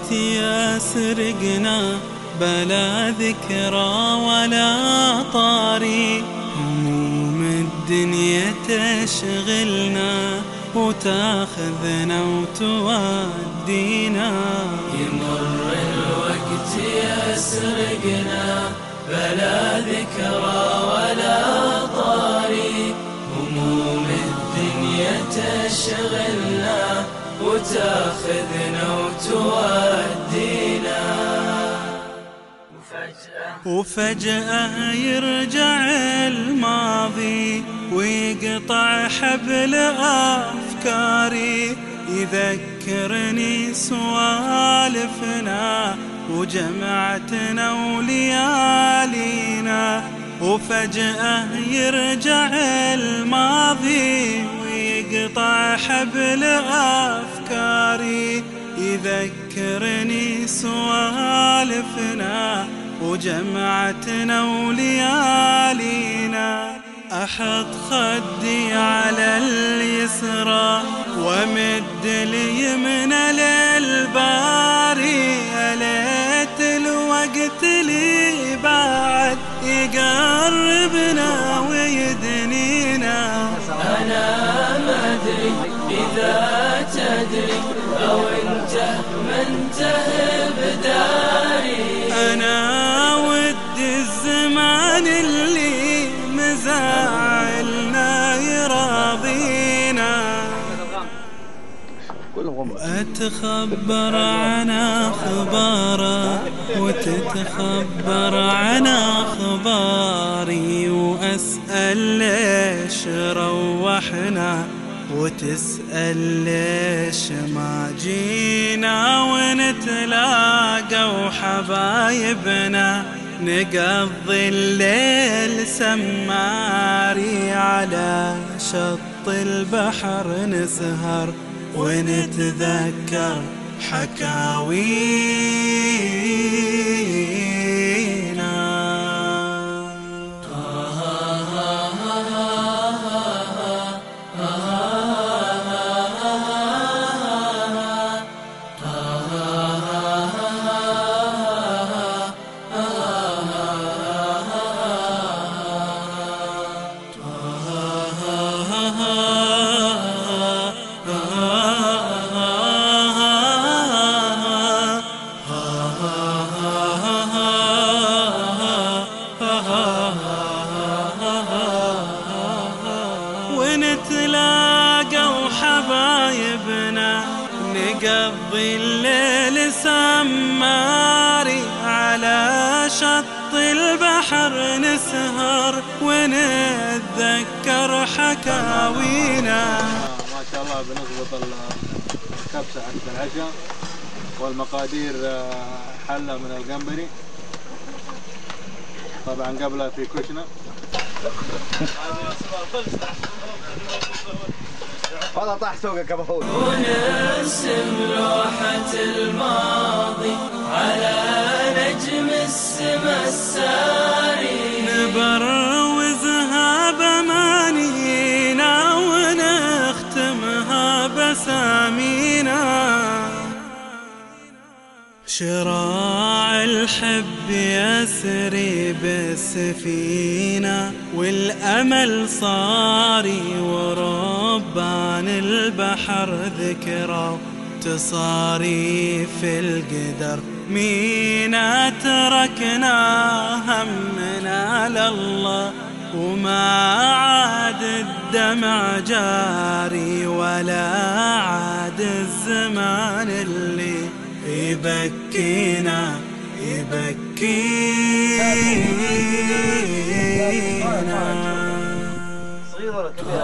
الوقت يسرقنا بلا ذكرى ولا طاري، هموم الدنيا تشغلنا وتاخذنا وتودينا. يمر الوقت يسرقنا بلا ذكرى ولا طاري، هموم الدنيا تشغلنا وتاخذنا وتودينا. وفجأة يرجع الماضي ويقطع حبل أفكاري، يذكرني سوالفنا وجمعتنا وليالينا. وفجأة يرجع الماضي ويقطع حبل أفكاري، يذكرني سوالفنا وجمعتنا وليالينا. أحط خدي على اليسرى ومد اليمنى للباري، ليت الوقت لي بعد يقربنا ويدنينا. أنا ما أدري إذا تدري أو أنت ما انتهى بداري. أنا ودي الزمان اللي مزاعلنا يراضينا، وأتخبر عن أخباره وتتخبر عن أخباري، وأسأل ليش روحنا وتسأل ليش ما جينا، ونتلاقى وحبايبنا نقضي الليل سماري، على شط البحر نسهر ونتذكر حكاوينا. ونتلاقى وحبايبنا نقضي الليل سماري، على شط البحر نسهر ونتذكر حكاوينا. ما شاء الله بنضبط الكبسة حق العشاء، والمقادير حلة من الجمبري طبعا قبلها في كشنة. والله طاح سوقك يا ابو. ونرسم لوحة الماضي على نجم السما الساري، نبروزها بأمانينا ونختمها بسامينا. شراع الحب يسري بالسفينة والأمل صاري، وربان البحر ذكرى تصاري في القدر. مينا تركنا همنا لله وما عاد الدمع جاري، ولا عاد الزمان اللي يبكينا صغير ولا كبير؟